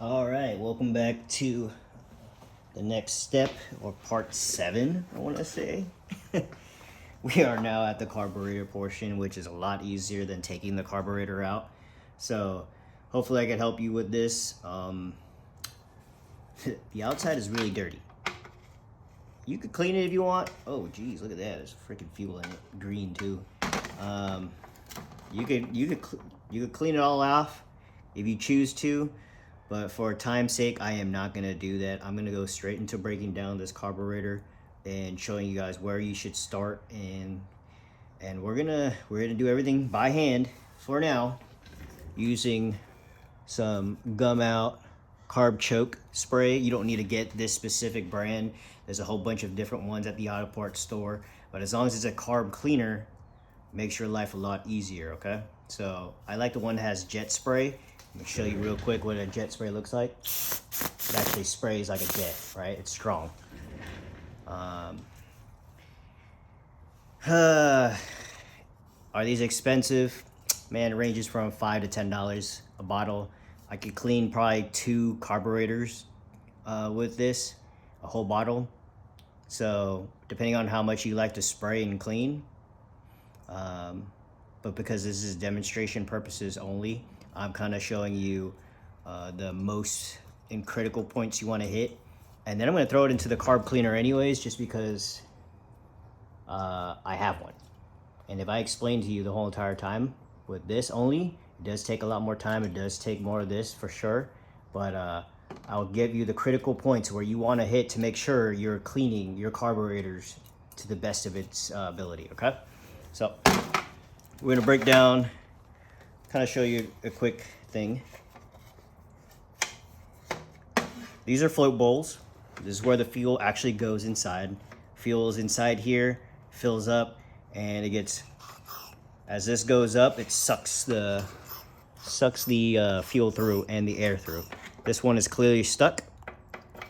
All right, welcome back to the next step, or part 7, I want to say. We are now at the carburetor portion, which is a lot easier than taking the carburetor out. So hopefully I can help you with this. The outside is really dirty. You could clean it if you want. Oh geez, look at that, there's freaking fuel in it, green too. You could clean it all off if you choose to, but for time's sake I am not gonna do that. I'm gonna go straight into breaking down this carburetor and showing you guys where you should start, and we're gonna do everything by hand for now, using some gum out carb choke spray. You don't need to get this specific brand. There's a whole bunch of different ones at the auto parts store, but as long as it's a carb cleaner, makes your life a lot easier. Okay, so I like the one that has jet spray. Let me show you real quick what a jet spray looks like. It actually sprays like a jet, right? It's strong. Are these expensive? Man, it ranges from $5 to $10 a bottle. I could clean probably 2 carburetors with this, a whole bottle. So depending on how much you like to spray and clean, but because this is demonstration purposes only, I'm kind of showing you the most and critical points you want to hit, and then I'm going to throw it into the carb cleaner anyways, just because I have one. And if I explain to you the whole entire time with this only, it does take a lot more time. It does take more of this for sure, but I'll give you the critical points where you want to hit to make sure you're cleaning your carburetors to the best of its ability. Okay, so we're gonna break down, kind of show you a quick thing. These are float bowls. This is where the fuel actually goes inside. Fuel is inside here, fills up, and it gets, as this goes up, it sucks the fuel through and the air through. This one is clearly stuck,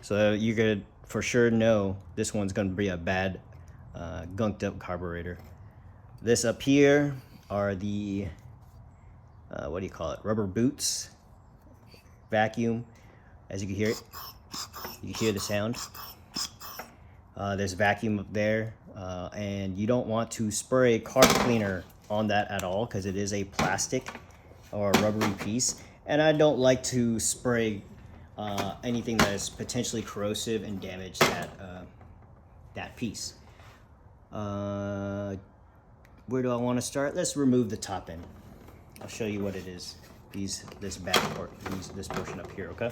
so you could for sure know this one's going to be a bad gunked up carburetor. This up here are the what do you call it, rubber boots, vacuum. As you can hear it, you can hear the sound. There's vacuum up there, and you don't want to spray carb cleaner on that at all, because it is a plastic or a rubbery piece, and I don't like to spray anything that is potentially corrosive and damage that piece. Where do I want to start? Let's remove the top end. I'll show you what it is. This back part, this portion up here. Okay.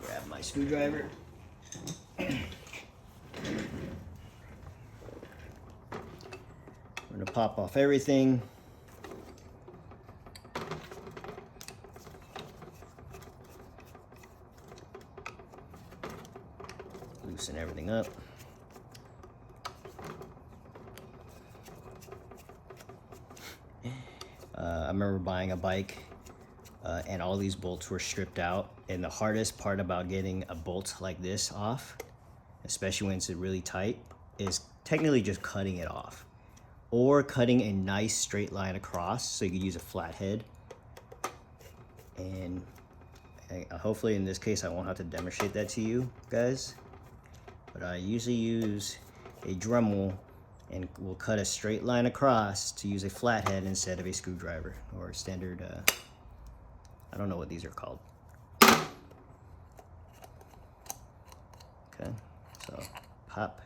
Grab my screwdriver. I'm gonna pop off everything. Loosen everything up. I remember buying a bike and all these bolts were stripped out, and the hardest part about getting a bolt like this off, especially when it's really tight, is technically just cutting it off, or cutting a nice straight line across, so you can use a flathead. And hopefully in this case I won't have to demonstrate that to you guys, but I usually use a Dremel and we'll cut a straight line across to use a flathead instead of a screwdriver or a standard I don't know what these are called. Okay, so pop.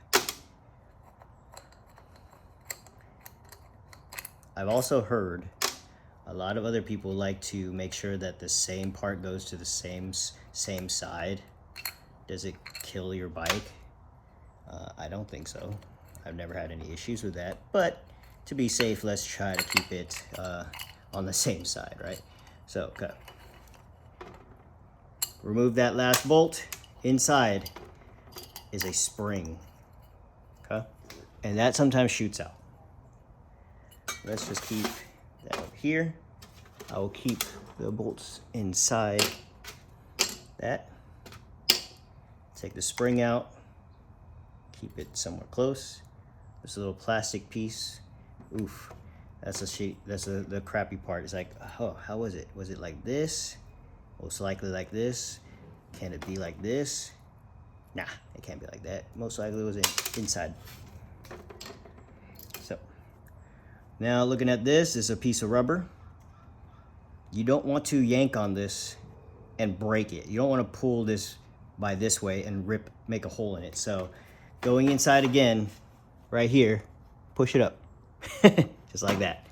I've also heard a lot of other people like to make sure that the same part goes to the same side. Does it kill your bike? I don't think so. I've never had any issues with that, but to be safe, let's try to keep it on the same side, right? So, okay. Remove that last bolt. Inside is a spring, okay? And that sometimes shoots out. Let's just keep that up here. I will keep the bolts inside that. Take the spring out. Keep it somewhere close. This little plastic piece. Oof. That's the crappy part. It's like, oh, how was it? Was it like this? Most likely like this. Can it be like this? Nah, it can't be like that. Most likely it was inside. So now looking at this is a piece of rubber. You don't want to yank on this and break it. You don't want to pull this by this way and make a hole in it. So going inside again, right here, push it up. Just like that.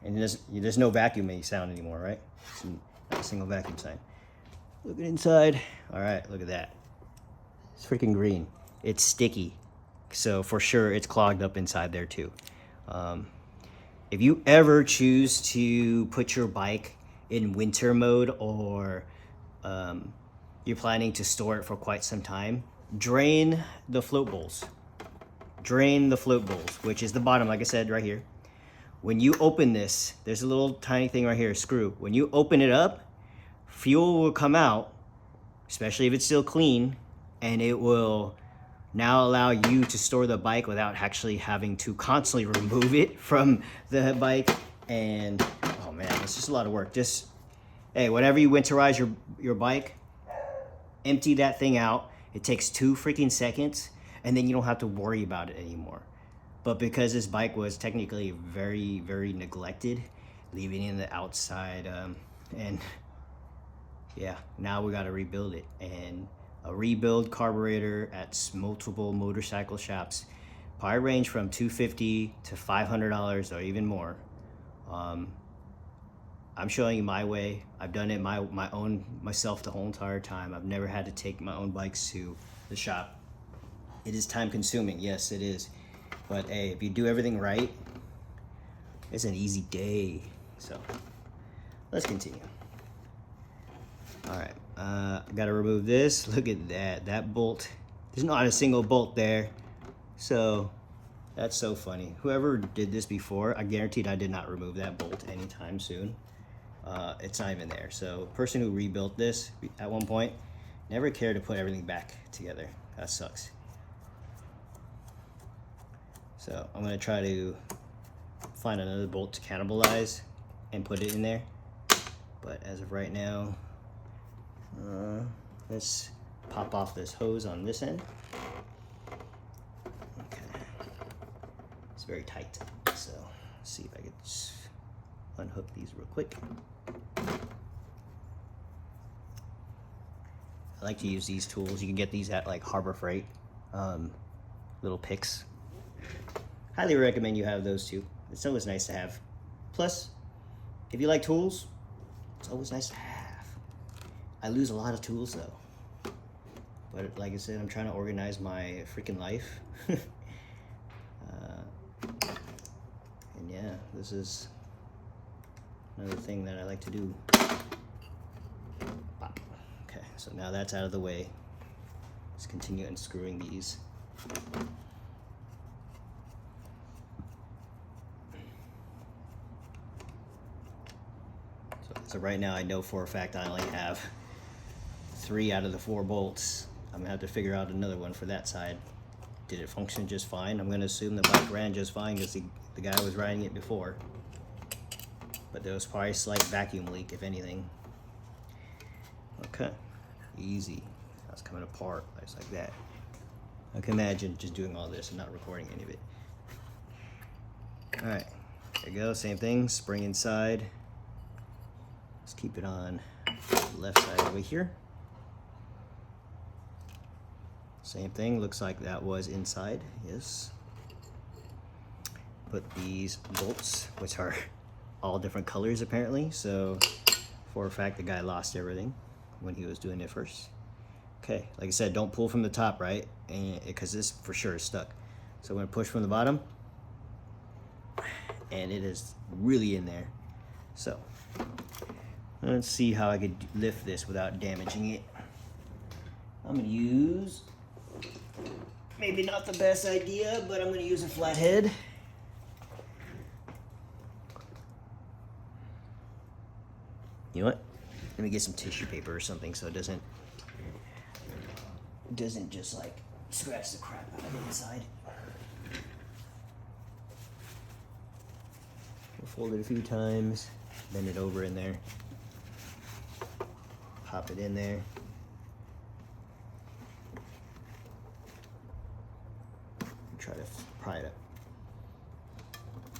And there's no vacuuming sound anymore, right? It's not a single vacuum sign. Look at inside. All right, look at that. It's freaking green. It's sticky. So for sure it's clogged up inside there too. If you ever choose to put your bike in winter mode, or you're planning to store it for quite some time, drain the float bowls. Drain the float bowls, which is the bottom, like I said, right here. When you open this, there's a little tiny thing right here, a screw. When you open it up, fuel will come out, especially if it's still clean, and it will now allow you to store the bike without actually having to constantly remove it from the bike. And oh man, it's just a lot of work. Just, hey, whenever you winterize your bike, empty that thing out. It takes 2 freaking seconds, and then you don't have to worry about it anymore. But because this bike was technically very, very neglected, leaving it in the outside, and yeah, now we got to rebuild it. And a rebuild carburetor at multiple motorcycle shops probably range from $250 to $500 or even more. I'm showing you my way. I've done it myself the whole entire time. I've never had to take my own bikes to the shop. It is time consuming, yes it is. But hey, if you do everything right, it's an easy day. So let's continue. All right, I gotta remove this. Look at that bolt. There's not a single bolt there. So that's so funny. Whoever did this before, I guaranteed I did not remove that bolt anytime soon. It's not even there. So person who rebuilt this at one point never cared to put everything back together. That sucks. So I'm gonna try to find another bolt to cannibalize and put it in there. But as of right now, let's pop off this hose on this end. Okay, it's very tight. So let's see if I can just unhook these real quick. I like to use these tools. You can get these at like Harbor Freight, little picks. Highly recommend you have those too. It's always nice to have. Plus, if you like tools, it's always nice to have. I lose a lot of tools though. But like I said, I'm trying to organize my freaking life. And yeah, this is another thing that I like to do. Pop. Okay, so now that's out of the way. Let's continue unscrewing these. So right now I know for a fact I only have 3 out of the 4 bolts. I'm gonna have to figure out another one for that side. Did it function just fine? I'm gonna assume the bike ran just fine because the guy was riding it before. But there was probably a slight vacuum leak, if anything. Okay, easy. That's coming apart, just like that. I can imagine just doing all this and not recording any of it. All right, there you go, same thing, spring inside. Let's keep it on the left side over here. Same thing, looks like that was inside, yes. Put these bolts, which are all different colors apparently, so for a fact the guy lost everything when he was doing it first. Okay, like I said, don't pull from the top, right? Because this for sure is stuck. So I'm gonna push from the bottom, and it is really in there. So let's see how I could lift this without damaging it. I'm gonna use, maybe not the best idea, but I'm gonna use a flathead. You know what? Let me get some tissue paper or something so it doesn't just like scratch the crap out of the inside. We'll fold it a few times, bend it over in there. pop it in there. Try to pry it up.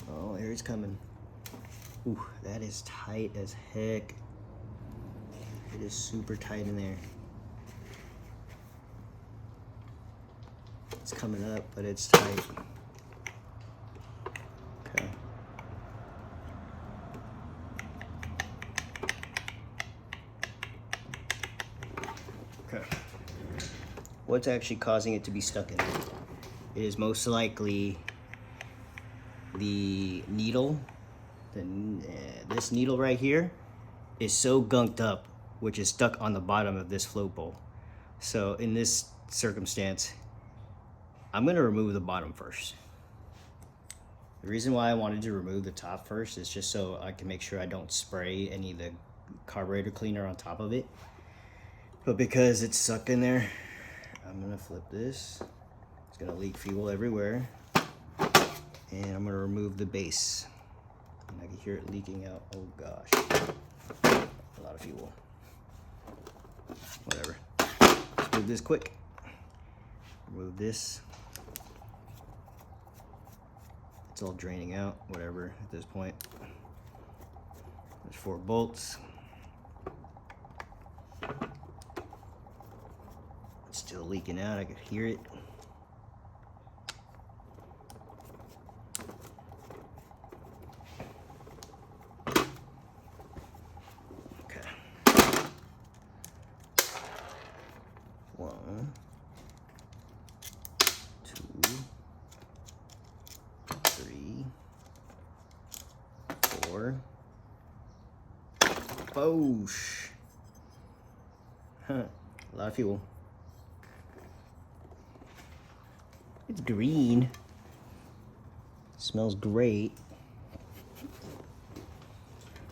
Oh, here it's coming. Ooh, that is tight as heck. It is super tight in there. It's coming up, but it's tight. Okay. Okay. What's actually causing it to be stuck in there? It is most likely the needle. This needle right here is so gunked up, which is stuck on the bottom of this float bowl. So in this circumstance, I'm gonna remove the bottom first. The reason why I wanted to remove the top first is just so I can make sure I don't spray any of the carburetor cleaner on top of it. But because it's stuck in there, I'm gonna flip this. It's gonna leak fuel everywhere. And I'm gonna remove the base. And I can hear it leaking out. Oh gosh. A lot of fuel. Whatever. Let's move this quick. Remove this. It's all draining out, whatever at this point. There's 4 bolts. It's still leaking out, I could hear it. Okay. 1, 2, 3, 4. Boosh. Huh. A lot of fuel. It's green. Smells great.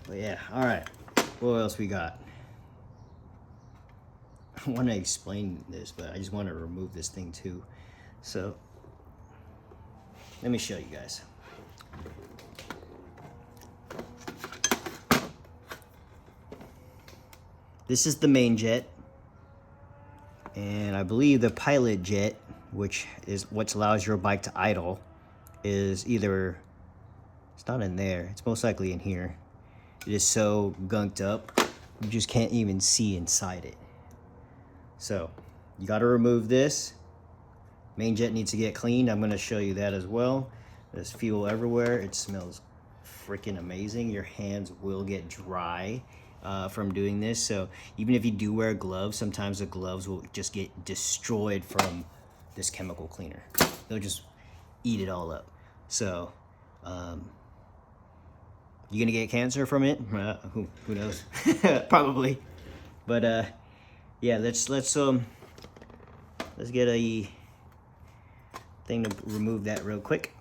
But yeah, all right. What else we got? I want to explain this, but I just want to remove this thing too. So let me show you guys. This is the main jet, and I believe the pilot jet, which is what allows your bike to idle, is either, it's not in there, it's most likely in here. It is so gunked up, you just can't even see inside it. So you got to remove this. Main jet needs to get cleaned. I'm going to show you that as well. There's fuel everywhere. It smells freaking amazing. Your hands will get dry from doing this. So even if you do wear gloves, sometimes the gloves will just get destroyed from this chemical cleaner. They'll just eat it all up. So you gonna get cancer from it? Who knows? Probably. But yeah, let's get a thing to remove that real quick.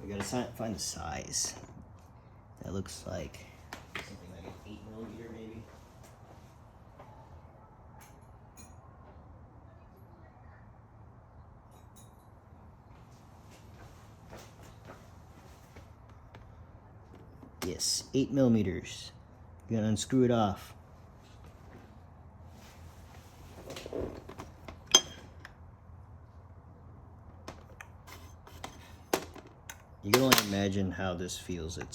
We gotta find the size. That looks like something like an 8mm maybe. Yes, 8mm. You're gonna unscrew it off. You can only imagine how this feels. It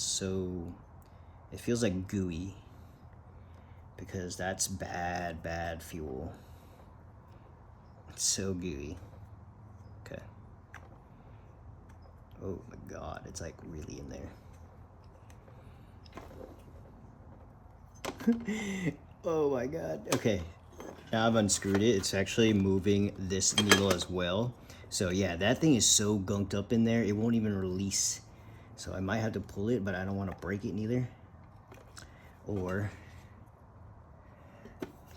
feels like gooey, because that's bad fuel. It's so gooey. Okay. Oh my God, it's like really in there. Oh my God. Okay, now I've unscrewed it. It's actually moving this needle as well. So yeah, that thing is so gunked up in there, it won't even release. So I might have to pull it, but I don't want to break it neither. Or,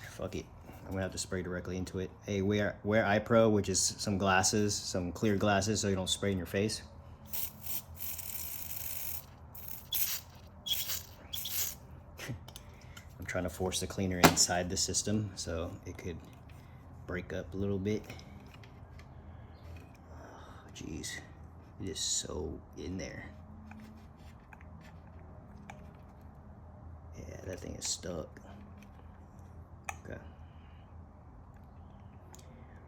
fuck it, I'm gonna have to spray directly into it. Hey, wear eye pro, which is some glasses, some clear glasses, so you don't spray in your face. trying to force the cleaner inside the system so it could break up a little bit. Oh, jeez, it is so in there. Yeah, that thing is stuck. Okay.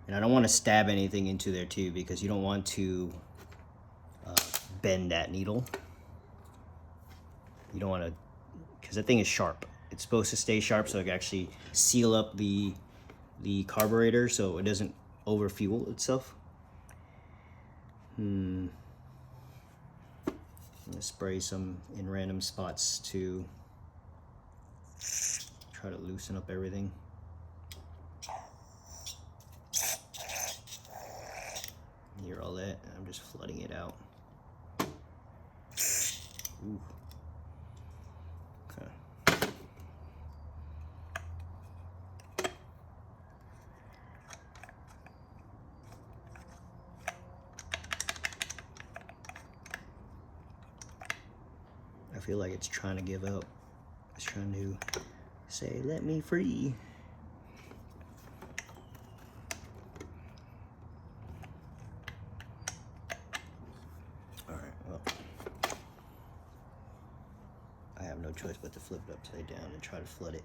And I don't want to stab anything into there too, because you don't want to bend that needle. You don't want to, because that thing is sharp. It's supposed to stay sharp so it can actually seal up the carburetor so it doesn't overfuel itself. I'm gonna spray some in random spots to try to loosen up everything. You hear all that? I'm just flooding it out. Ooh. Okay. I feel like it's trying to give up. It's trying to say, let me free. Alright, well, I have no choice but to flip it upside down and try to flood it.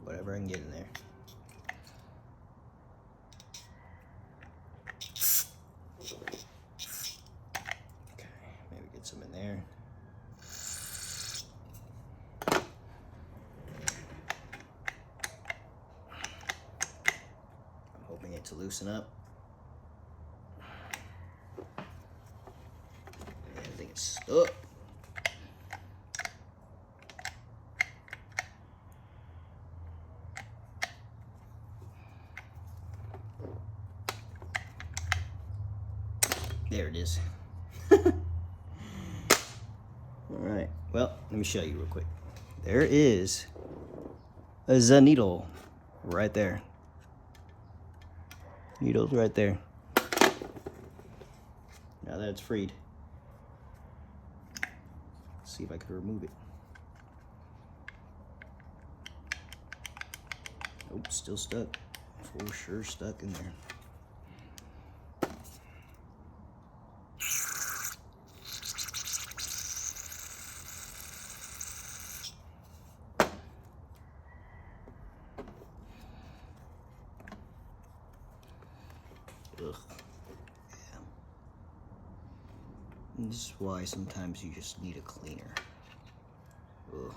Whatever I can get in there. Okay, maybe get some in there. I'm hoping it to loosen up. I think it's stuck. There it is. Alright, well, let me show you real quick. There is a needle right there. Needle's right there. Now that it's freed, let's see if I can remove it. Nope, still stuck. For sure stuck in there. Ugh. Yeah. And this is why sometimes you just need a cleaner. Ugh.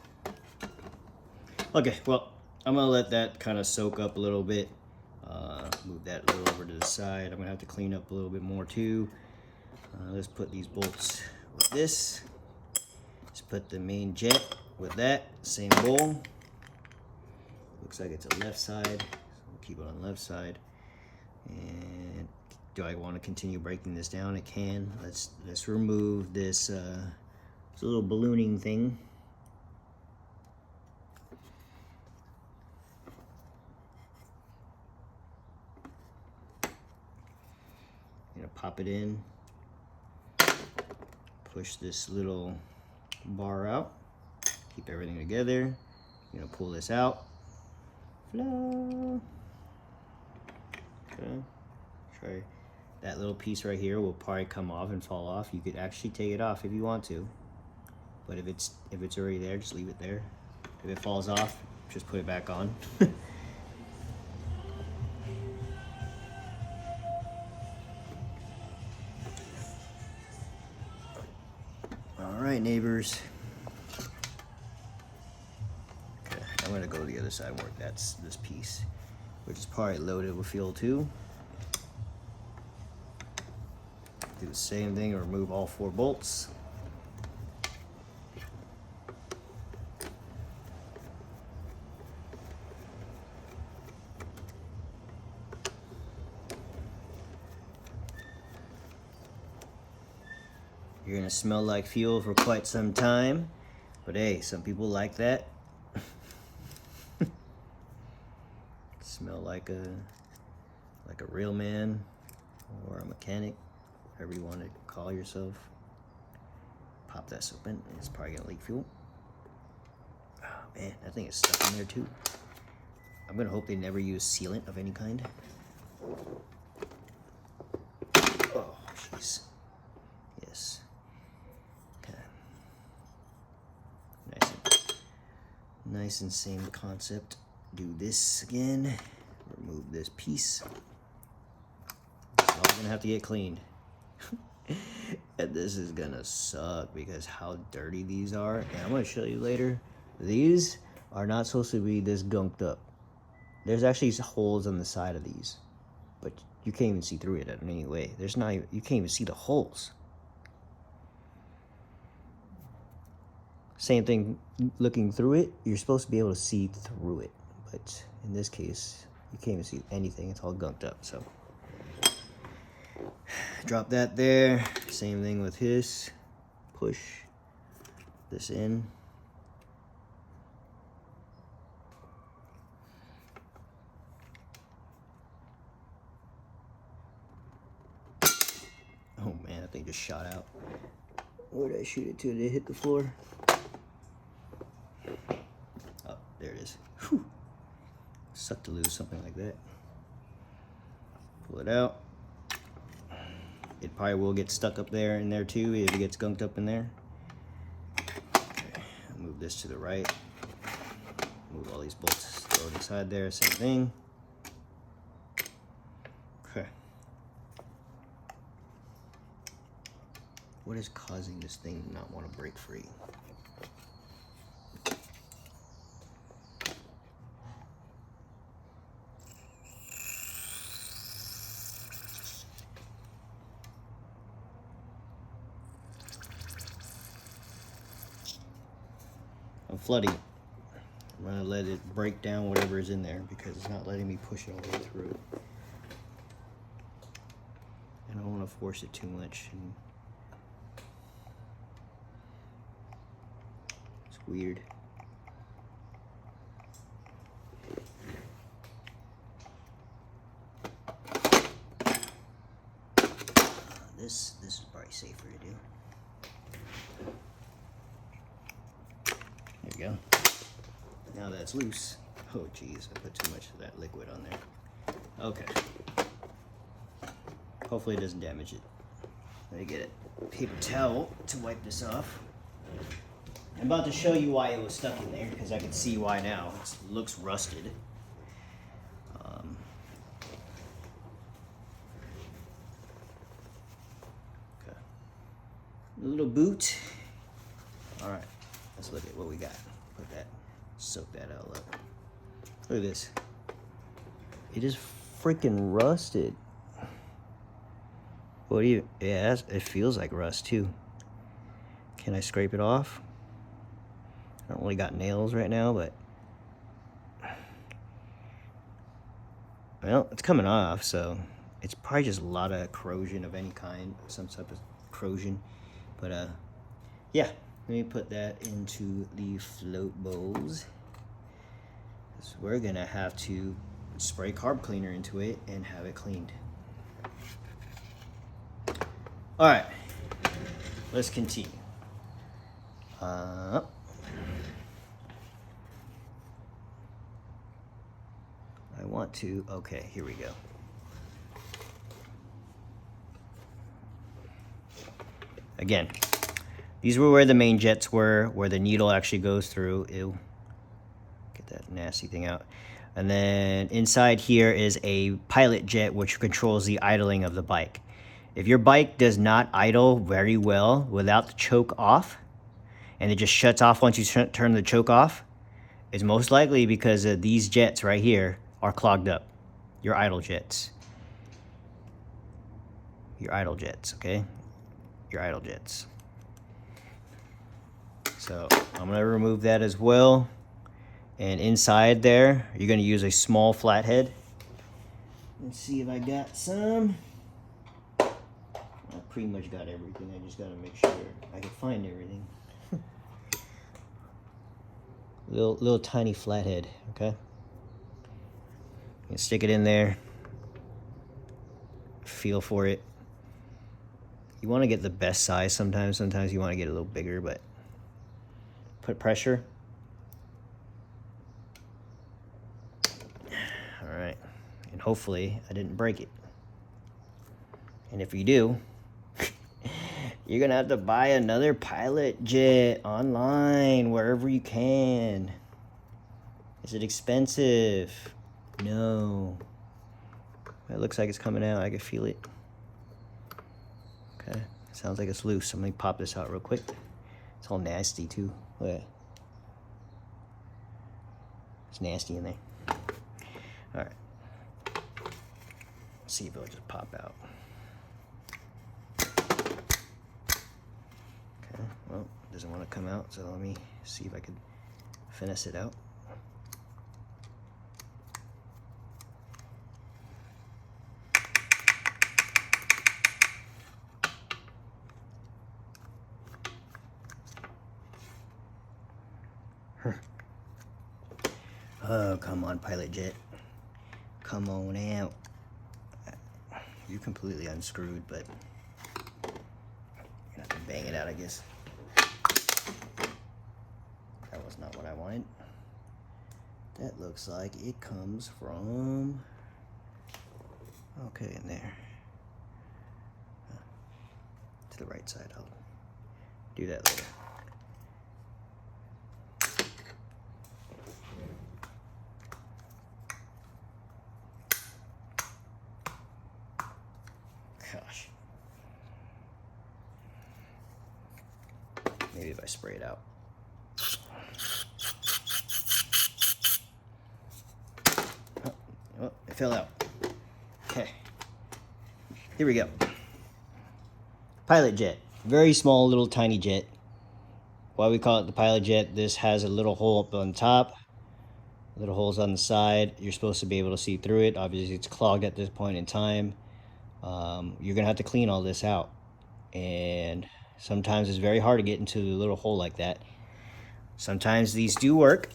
Okay, well, I'm gonna let that kind of soak up a little bit. Move that a little over to the side. I'm gonna have to clean up a little bit more too. Let's put these bolts with this. Let's put the main jet with that, same bowl. Looks like it's a left side, so we'll keep it on the left side. And do I want to continue breaking this down? I can. Let's remove this this little ballooning thing. Gonna pop it in. Push this little bar out. Keep everything together. Gonna pull this out. Flow. Okay. Try that little piece right here will probably come off and fall off. You could actually take it off if you want to, but if it's already there, just leave it there. If it falls off, just put it back on. All right, neighbors. Okay, I'm gonna go to the other side and work this piece, which is probably loaded with fuel too. Do the same thing, remove all 4 bolts. You're gonna smell like fuel for quite some time, but hey, some people like that. Smell like a real man or a mechanic, whatever you want to call yourself. Pop this open. It's probably gonna leak fuel. Oh man, that thing is stuck in there too. I'm gonna hope they never use sealant of any kind. Oh jeez. Yes. Okay. Nice and same concept. Do this again. Remove this piece. It's all gonna have to get cleaned. And this is gonna suck because how dirty these are. And I'm gonna show you later. These are not supposed to be this gunked up. There's actually holes on the side of these, but you can't even see through it in any way. There's not even, you can't even see the holes. Same thing looking through it. You're supposed to be able to see through it, but in this case, you can't even see anything. It's all gunked up. So drop that there. Same thing with his. Push this in. Oh man, that thing just shot out. Where did I shoot it to? Did it hit the floor? Oh, there it is. Whew. Sucked to lose something like that. Pull it out. It probably will get stuck up there in there too if it gets gunked up in there. Okay, move this to the right. Move all these bolts, throw it inside there, same thing. Okay. What is causing this thing to not want to break free? I'm flooding it. I'm gonna let it break down whatever is in there because it's not letting me push it all the way through. And I don't want to force it too much. And it's weird. This is probably safer to do. There we go. Now that it's loose. Oh geez, I put too much of that liquid on there. Okay. Hopefully it doesn't damage it. Let me get a paper towel to wipe this off. I'm about to show you why it was stuck in there because I can see why now. It looks rusted. Okay. A little boot. All right. Let's look at what we got. Put that, soak that all up. Look at this. It is freaking rusted. What do you, yeah, it feels like rust too. Can I scrape it off? I don't really got nails right now, but well, it's coming off, so it's probably just a lot of corrosion of any kind, some type of corrosion. But yeah, let me put that into the float bowls. So we're gonna have to spray carb cleaner into it and have it cleaned. All right, let's continue. I want to, okay, here we go. Again, these were where the main jets were, where the needle actually goes through. Ew. Get that nasty thing out. And then inside here is a pilot jet, which controls the idling of the bike. If your bike does not idle very well without the choke off, and it just shuts off once you turn the choke off, it's most likely because of these jets right here are clogged up. Your idle jets. Your idle jets, okay? Your idle jets. So I'm gonna remove that as well. And inside there, you're gonna use a small flathead. Let's see if I got some. I pretty much got everything. I just gotta make sure I can find everything. little tiny flathead, okay? You can stick it in there. Feel for it. You want to get the best size sometimes. Sometimes you want to get a little bigger, but put pressure. All right. And hopefully I didn't break it. And if you do, you're going to have to buy another pilot jet online, wherever you can. Is it expensive? No. It looks like it's coming out. I can feel it. Okay. Sounds like it's loose. I'm going to pop this out real quick. It's all nasty, too. Look at that. It's nasty in there. All right. Let's see if it'll just pop out. Okay. Well, it doesn't want to come out, so let me see if I can finesse it out. Oh, come on, pilot jet. Come on out. You're completely unscrewed, but you're gonna have to bang it out, I guess. That was not what I wanted. That looks like it comes from... Okay, in there. To the right side. I'll do that later. Gosh. Maybe if I spray it out. Oh, it fell out. Okay. Here we go. Pilot jet. Very small, little tiny jet. Why we call it the pilot jet, this has a little hole up on top. Little holes on the side. You're supposed to be able to see through it. Obviously, it's clogged at this point in time. You're going to have to clean all this out. And sometimes it's very hard to get into a little hole like that. Sometimes these do work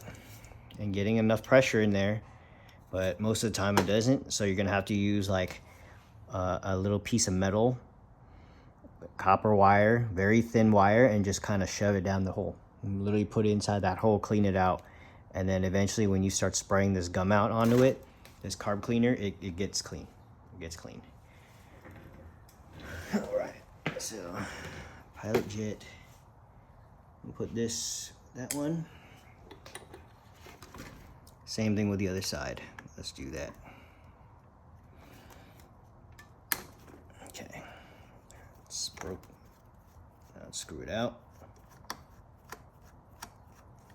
and getting enough pressure in there, but most of the time it doesn't. So you're going to have to use like a little piece of metal, copper wire, very thin wire, and just kind of shove it down the hole. And literally put it inside that hole, clean it out. And then eventually when you start spraying this gum out onto it, this carb cleaner, it gets clean. It gets clean. All right, so pilot jet. We'll put that one. Same thing with the other side. Let's do that. Okay, it's broke. Now let's screw it out.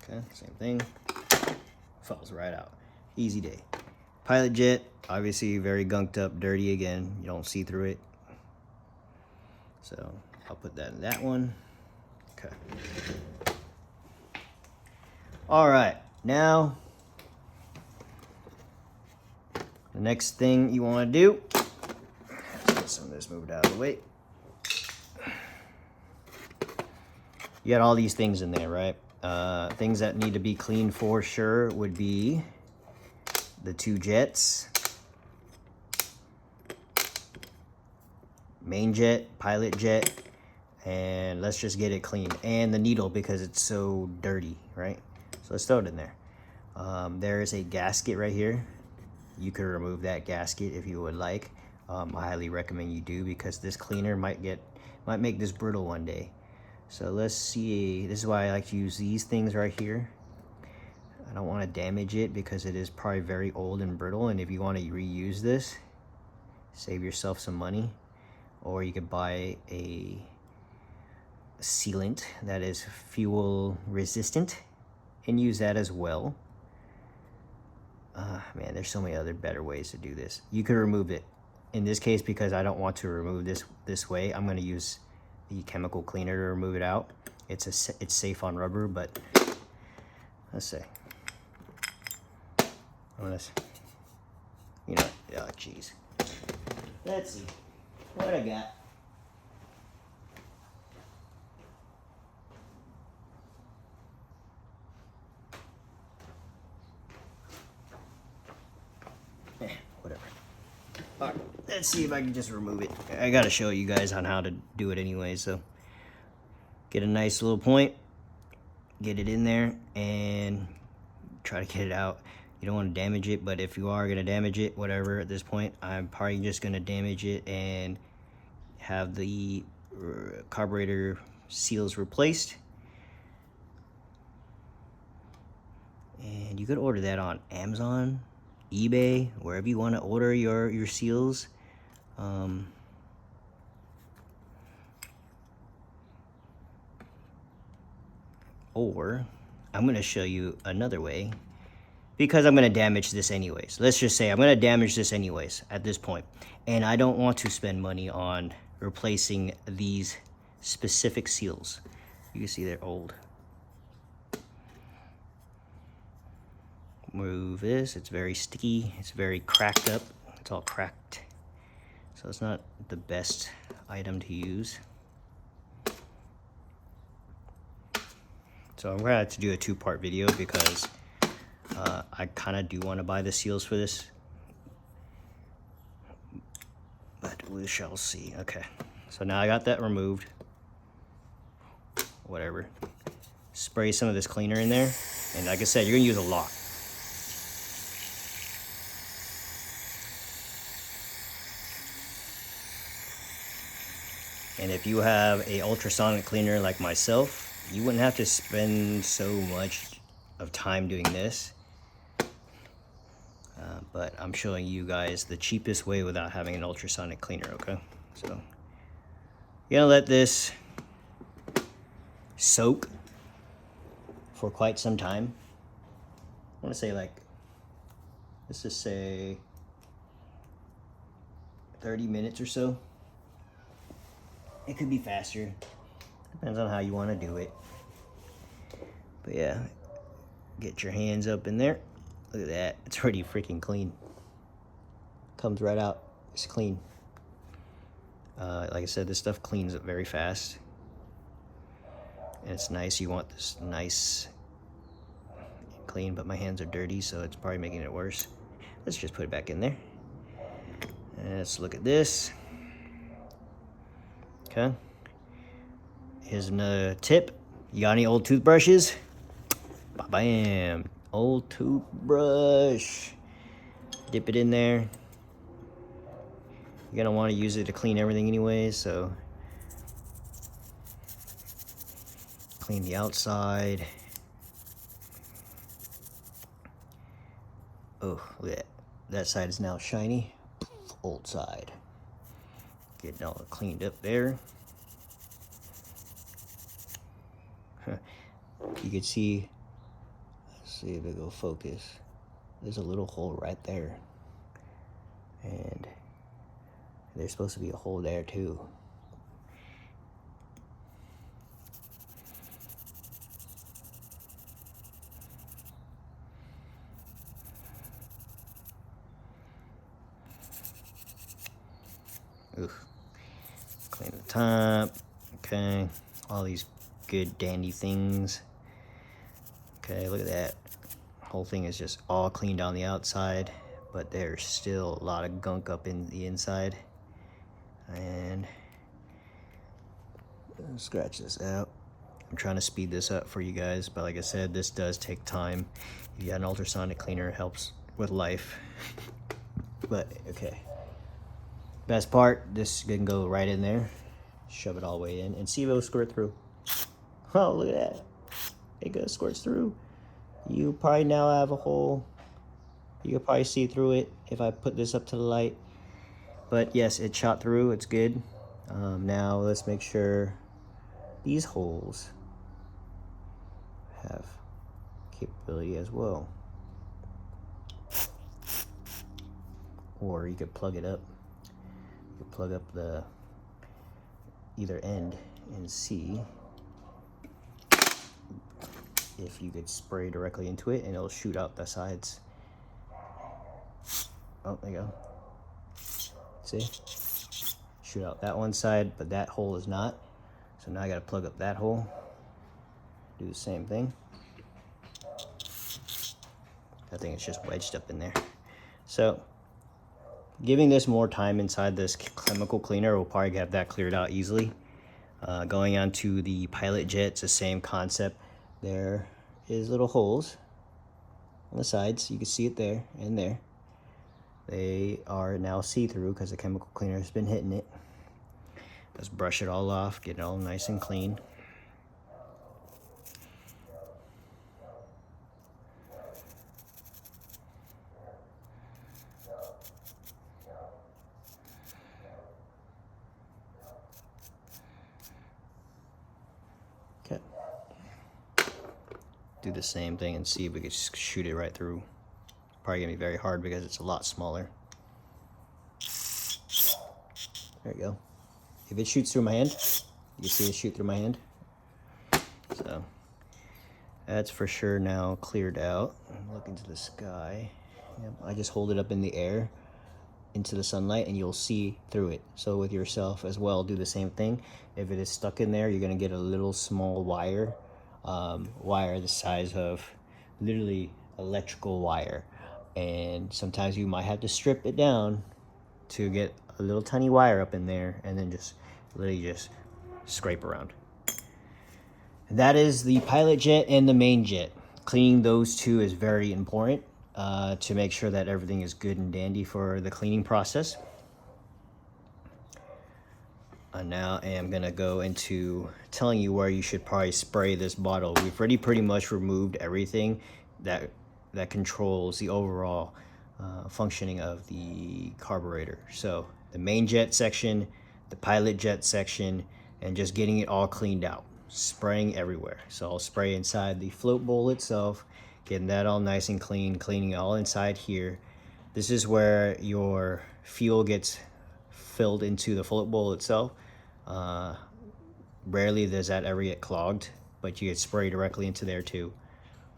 Okay, same thing. Falls right out. Easy day. Pilot jet, obviously very gunked up, dirty again. You don't see through it. So I'll put that in that one. Okay. All right, now the next thing you want to do, let's get some of this moved out of the way. You got all these things in there, right? Things that need to be cleaned for sure would be the two jets, main jet, pilot jet, and let's just get it clean. And the needle, because it's so dirty, right? So let's throw it in there. There is a gasket right here. You could remove that gasket if you would like. I highly recommend you do, because this cleaner might make this brittle one day. So let's see. This is why I like to use these things right here. I don't want to damage it because it is probably very old and brittle. And if you want to reuse this, save yourself some money. Or you could buy a sealant that is fuel resistant and use that as well. Man, there's so many other better ways to do this. You could remove it. In this case, because I don't want to remove this way, I'm going to use the chemical cleaner to remove it out. It's safe on rubber, but let's see. Oh, jeez. Let's see what I got. Whatever. All right, let's see if I can just remove it. I gotta show you guys on how to do it anyway. So get a nice little point, get it in there, and try to get it out. You don't want to damage it, but if you are gonna damage it, whatever, at this point, I'm probably just gonna damage it and have the carburetor seals replaced. And you could order that on Amazon, eBay, wherever you want to order your seals. Or I'm going to show you another way, because I'm going to damage this anyways. Let's just say I'm going to damage this anyways at this point, and I don't want to spend money on replacing these specific seals. You can see they're old. Move this. It's very sticky. It's very cracked up. It's all cracked. So it's not the best item to use. So I'm gonna have to do a two-part video because I kind of do want to buy the seals for this, but we shall see. Okay, so now I got that removed. Whatever. Spray some of this cleaner in there, and like I said, you're gonna use a lot. And if you have a ultrasonic cleaner like myself, you wouldn't have to spend so much of time doing this. But I'm showing you guys the cheapest way without having an ultrasonic cleaner, okay? So, you're gonna let this soak for quite some time. I wanna say like, let's just say 30 minutes or so. It could be faster. Depends on how you want to do it. But yeah, get your hands up in there. Look at that. It's already freaking clean. Comes right out. It's clean. Like I said, this stuff cleans up very fast. And it's nice. You want this nice and clean, but my hands are dirty, so it's probably making it worse. Let's just put it back in there. And let's look at this. Okay. Here's another tip. You got any old toothbrushes? Bam. Old toothbrush. Dip it in there. You're gonna want to use it to clean everything anyway, so clean the outside. Oh, look at that. That side is now shiny. Old side. Getting all cleaned up there. You can see, let's see if it'll focus. There's a little hole right there. And there's supposed to be a hole there too. Oof. Clean the top. Okay. All these good dandy things. Okay, look at that. Whole thing is just all cleaned on the outside, but there's still a lot of gunk up in the inside. And scratch this out. I'm trying to speed this up for you guys, but like I said, this does take time. If you got an ultrasonic cleaner, it helps with life. But okay. Best part, this can go right in there. Shove it all the way in and see if it'll squirt through. Oh, look at that. It goes, squirts through. You probably now have a hole. You can probably see through it if I put this up to the light. But yes, it shot through. It's good. Now let's make sure these holes have capability as well. Or you could plug it up. You could plug up the either end and see if you could spray directly into it and it'll shoot out the sides. Oh, there you go. See? Shoot out that one side, but that hole is not. So now I gotta plug up that hole. Do the same thing. I think it's just wedged up in there. So Giving this more time inside this chemical cleaner will probably have that cleared out easily. Going on to the pilot jet, it's the same concept. There is little holes on the sides. You can see it there and there. They are now see-through because the chemical cleaner has been hitting it. Let's brush it all off, get it all nice and clean. Okay. Do the same thing and see if we can just shoot it right through. Probably gonna be very hard because it's a lot smaller. There you go. If it shoots through my hand, you can see it shoot through my hand. So that's for sure now cleared out. Look into the sky. Yep, I just hold it up in the air into the sunlight and you'll see through it. So with yourself as well, do the same thing. If it is stuck in there, you're gonna get a little small wire, the size of literally electrical wire. And sometimes you might have to strip it down to get a little tiny wire up in there and then just literally just scrape around. And that is the pilot jet and the main jet. Cleaning those two is very important to make sure that everything is good and dandy for the cleaning process. Now I am gonna go into telling you where you should probably spray this bottle. We've already pretty much removed everything that controls the overall functioning of the carburetor. So the main jet section, the pilot jet section, and just getting it all cleaned out, spraying everywhere. So I'll spray inside the float bowl itself, getting that all nice and clean, cleaning it all inside here. This is where your fuel gets filled into the float bowl itself. Rarely does that ever get clogged, but you get sprayed directly into there too.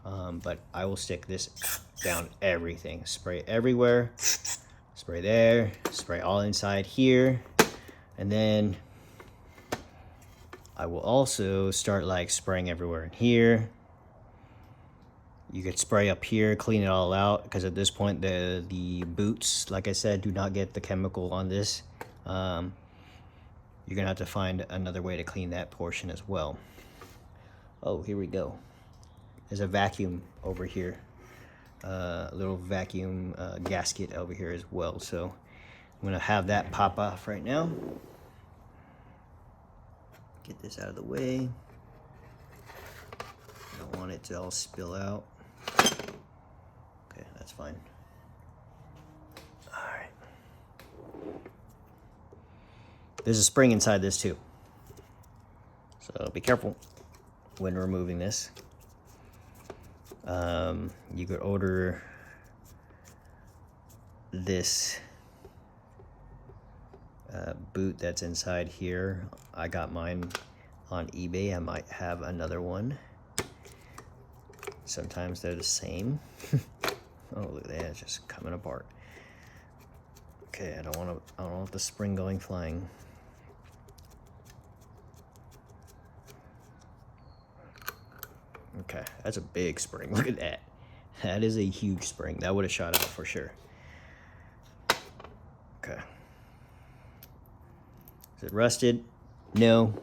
But I will stick this down everything. Spray everywhere, spray there, spray all inside here. And then I will also start like spraying everywhere in here. You could spray up here, clean it all out, because at this point the boots, like I said, do not get the chemical on this. You're gonna have to find another way to clean that portion as well. Oh, here we go. There's a vacuum over here, a little vacuum gasket over here as well. So I'm gonna have that pop off right now. Get this out of the way. I don't want it to all spill out. Okay, that's fine. All right. There's a spring inside this too, so be careful when removing this. You could order this boot that's inside here. I got mine on eBay. I might have another one. Sometimes they're the same. Oh, look at that, it's just coming apart. Okay, I don't want the spring going flying. Okay, that's a big spring. Look at that. That is a huge spring. That would have shot out for sure. Okay. Is it rusted? No.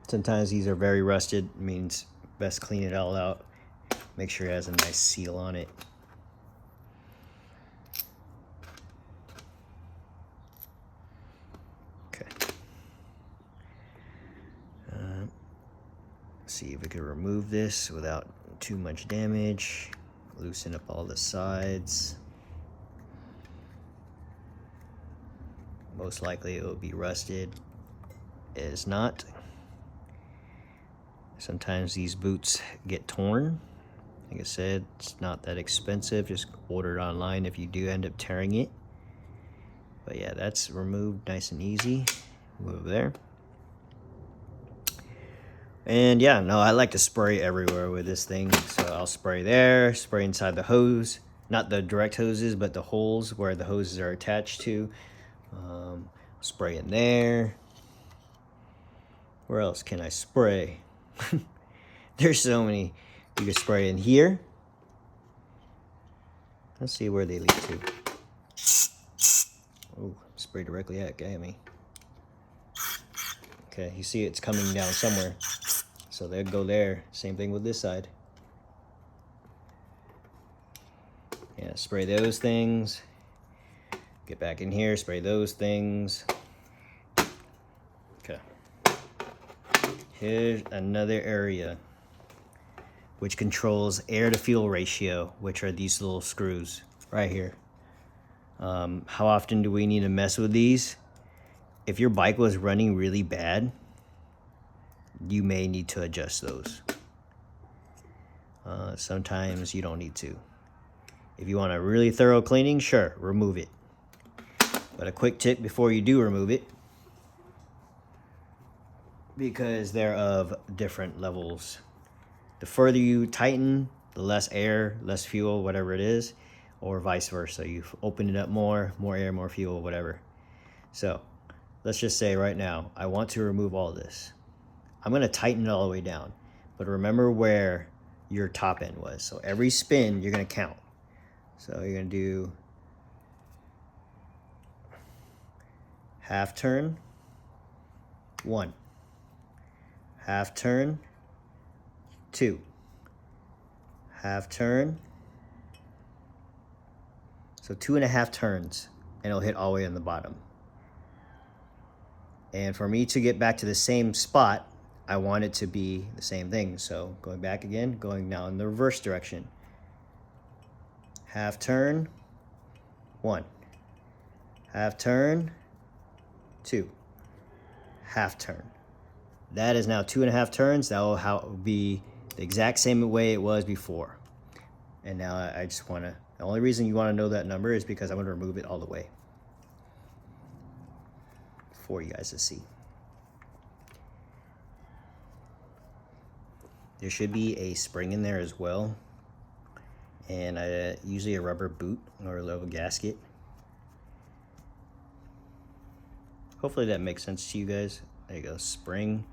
Sometimes these are very rusted. It means best clean it all out. Make sure it has a nice seal on it. Okay. See if we can remove this without too much damage. Loosen up all the sides. Most likely it will be rusted. It is not. Sometimes these boots get torn. Like I said, it's not that expensive. Just order it online if you do end up tearing it. But yeah, that's removed nice and easy. Move there. And yeah, no, I like to spray everywhere with this thing. So I'll spray there, spray inside the hose. Not the direct hoses, but the holes where the hoses are attached to. Spray in there. Where else can I spray? There's so many. You can spray in here. Let's see where they lead to. Oh, spray directly at me. Okay, you see it's coming down somewhere. So they'll go there. Same thing with this side. Yeah, spray those things. Get back in here, spray those things. Okay. Here's another area which controls air to fuel ratio, which are these little screws right here. How often do we need to mess with these? If your bike was running really bad, you may need to adjust those. Sometimes you don't need to. If you want a really thorough cleaning, sure, remove it. But a quick tip before you do remove it, because they're of different levels. The further you tighten, the less air, less fuel, whatever it is, or vice versa. You open it up more air, more fuel, whatever. So let's just say right now, I want to remove all this. I'm gonna tighten it all the way down, but remember where your top end was. So every spin, you're gonna count. So you're gonna do half turn, 1. Half turn, 2. Half turn. So 2.5 turns, and it'll hit all the way on the bottom. And for me to get back to the same spot, I want it to be the same thing. So going back again, going now in the reverse direction. Half turn, 1. Half turn, 2. Half turn. That is now 2.5 turns. That will be the exact same way it was before. And now I just want to, the only reason you want to know that number is because I'm going to remove it all the way for you guys to see. There should be a spring in there as well, and usually a rubber boot or a little gasket. Hopefully that makes sense to you guys. There you go, spring.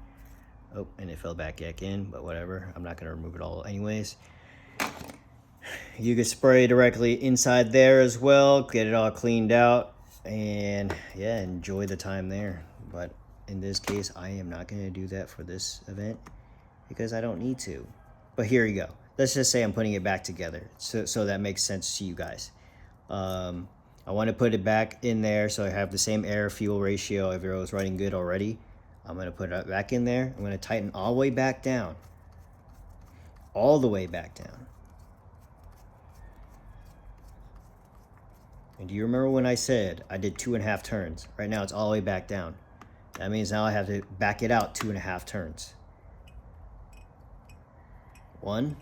Oh, and it fell back in, but whatever. I'm not going to remove it all anyways. You can spray directly inside there as well, get it all cleaned out, and yeah, enjoy the time there. But in this case, I am not going to do that for this event because I don't need to. But here you go. Let's just say I'm putting it back together so that makes sense to you guys. I want to put it back in there so I have the same air fuel ratio. If it was running good already, I'm going to put it back in there. I'm going to tighten all the way back down. All the way back down. And do you remember when I said I did 2.5 turns? Right now it's all the way back down. That means now I have to back it out 2.5 turns. 1,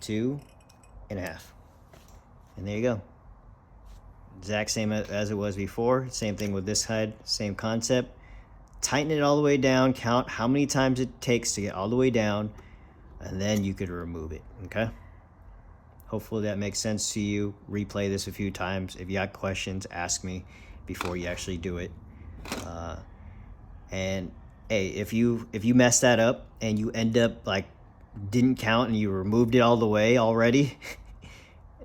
2.5. And there you go. Exact same as it was before. Same thing with this side, same concept. Tighten it all the way down, count how many times it takes to get all the way down, and then you could remove it, okay? Hopefully that makes sense to you. Replay this a few times. If you got questions, ask me before you actually do it. And hey, if you mess that up and you end up like didn't count and you removed it all the way already,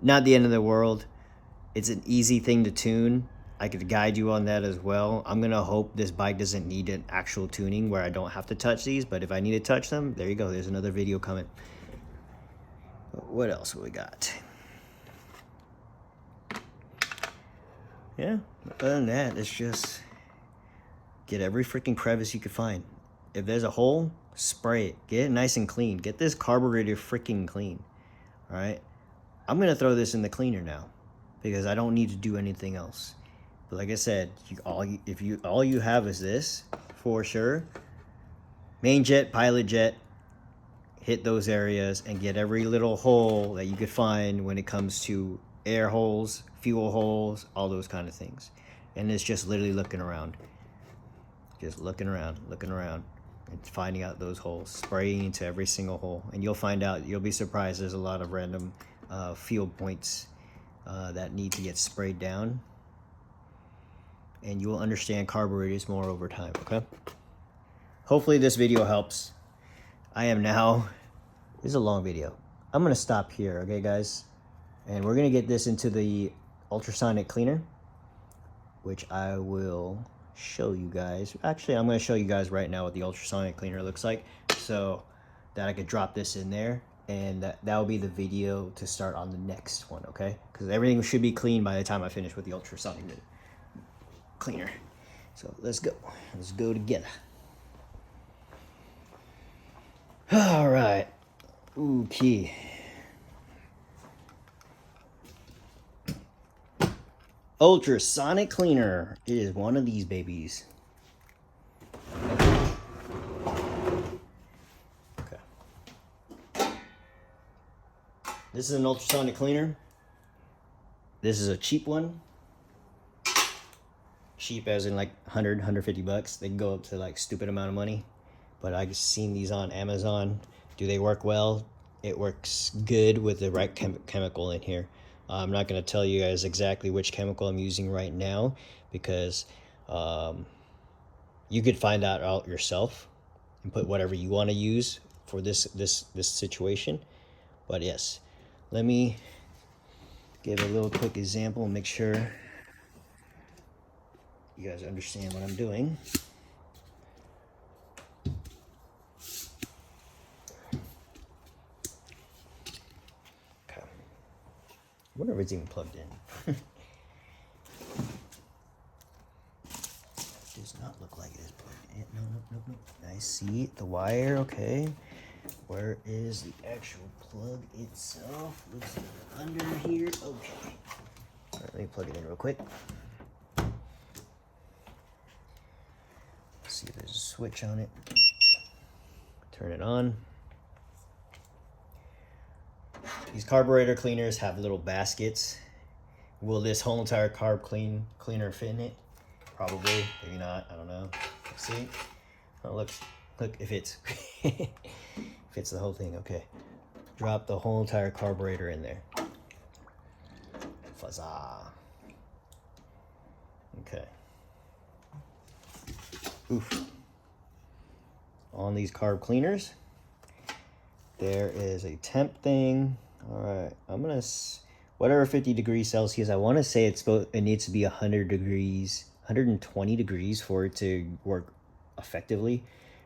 not the end of the world. It's an easy thing to tune. I could guide you on that as well. I'm gonna hope this bike doesn't need an actual tuning where I don't have to touch these, but if I need to touch them, there you go. There's another video coming. What else we got? Yeah, other than that, it's just get every freaking crevice you could find. If there's a hole, spray it. Get it nice and clean. Get this carburetor freaking clean. All right? I'm gonna throw this in the cleaner now because I don't need to do anything else. But like I said, all you have is this for sure. Main jet, pilot jet, hit those areas and get every little hole that you could find when it comes to air holes, fuel holes, all those kind of things. And it's just literally looking around. Just looking around, and finding out those holes, spraying into every single hole. And you'll find out, you'll be surprised, there's a lot of random field points that need to get sprayed down. And you will understand carburetors more over time, okay? Hopefully this video helps. This is a long video. I'm gonna stop here, okay guys? And we're gonna get this into the ultrasonic cleaner. which I will show you guys. Actually, I'm going to show you guys right now what the ultrasonic cleaner looks like, so that I could drop this in there, and that will be the video to start on the next one, okay? Because everything should be clean by the time I finish with the ultrasonic cleaner. So let's go together. All right. Okay. Ultrasonic cleaner. It is one of these babies. Okay. This is an ultrasonic cleaner. This is a cheap one. Cheap as in like 100, 150 bucks. They can go up to like stupid amount of money. But I've seen these on Amazon. Do they work well? It works good with the right chemical in here. I'm not going to tell you guys exactly which chemical I'm using right now, because you could find that out yourself and put whatever you want to use for this situation. But yes, let me give a little quick example and make sure you guys understand what I'm doing. Okay. I wonder if it's even plugged in. Does not look like it is plugged in. No. I see the wire. Okay. Where is the actual plug itself? Looks like under here. Okay. All right, let me plug it in real quick. See if there's a switch on it. Turn it on. These carburetor cleaners have little baskets. Will this whole entire carb cleaner fit in it? Probably, maybe not. I don't know. Let's see. Oh, look, if it's fits the whole thing. Okay, drop the whole entire carburetor in there. Fuzza. Okay. Oof. On these carb cleaners, there is a temp thing. All right, I'm gonna whatever 50 degrees Celsius. I want to say it needs to be 100 degrees, 120 degrees for it to work effectively.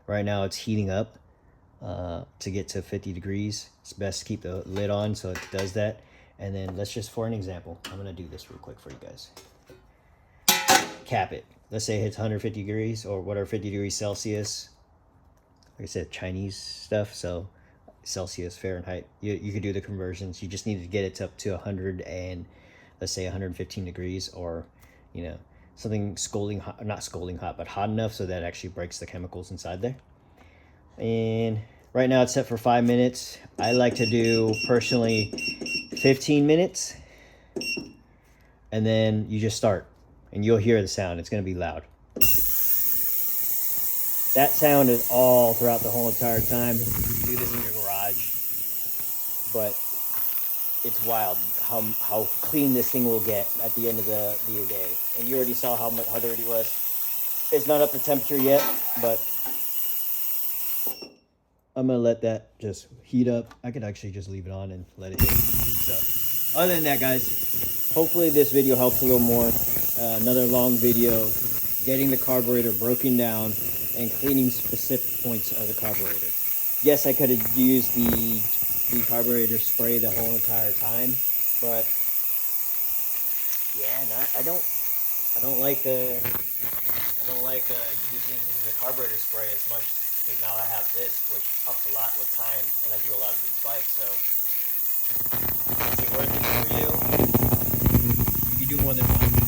Right now it's heating up to get to 50 degrees. It's best to keep the lid on so it does that. And then let's just, for an example, I'm gonna do this real quick for you guys. Cap it. Let's say it hits 150 degrees or whatever 50 degrees Celsius. Like I said, Chinese stuff, so Celsius, Fahrenheit. You could do the conversions. You just need to get it up to 100 and let's say 115 degrees, or something scalding hot, not scalding hot, but hot enough so that it actually breaks the chemicals inside there. And right now it's set for 5 minutes. I like to do personally 15 minutes, and then you just start. And you'll hear the sound. It's going to be loud. That sound is all throughout the whole entire time. You can do this in your garage. But it's wild how clean this thing will get at the end of the day. And you already saw how dirty it was. It's not up to temperature yet, but I'm going to let that just heat up. I could actually just leave it on and let it hit. So, other than that, guys, hopefully this video helps a little more. Another long video, getting the carburetor broken down and cleaning specific points of the carburetor. Yes, I could have used the carburetor spray the whole entire time, but yeah, I don't like using the carburetor spray as much, because now I have this, which helps a lot with time, and I do a lot of these bikes. So is it worth it for you? You can do more than one.